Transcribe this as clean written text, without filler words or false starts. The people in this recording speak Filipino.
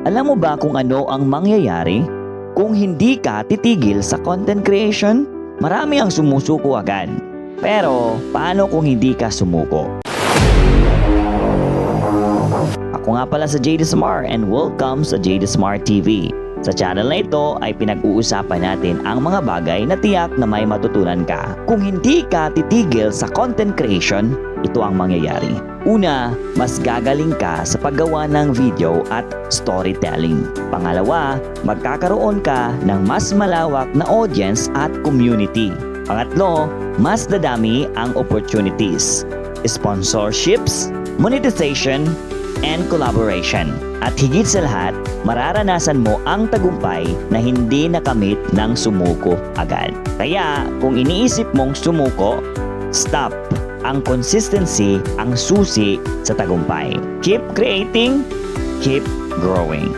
Alam mo ba kung ano ang mangyayari kung hindi ka titigil sa content creation? Marami ang sumusuko agad. Pero paano kung hindi ka sumuko? Ako nga pala sa JD Smart and welcome sa JD Smart TV. Sa channel na ito ay pinag-uusapan natin ang mga bagay na tiyak na may matutunan ka. Kung hindi ka titigil sa content creation, ito ang mangyayari. Una, mas gagaling ka sa paggawa ng video at storytelling. Pangalawa, magkakaroon ka ng mas malawak na audience at community. Pangatlo, mas dadami ang opportunities, sponsorships, monetization, and collaboration. At higit sa lahat, mararanasan mo ang tagumpay na hindi nakamit ng sumuko agad. Kaya kung iniisip mong sumuko, stop. Ang consistency ang susi sa tagumpay. Keep creating, keep growing.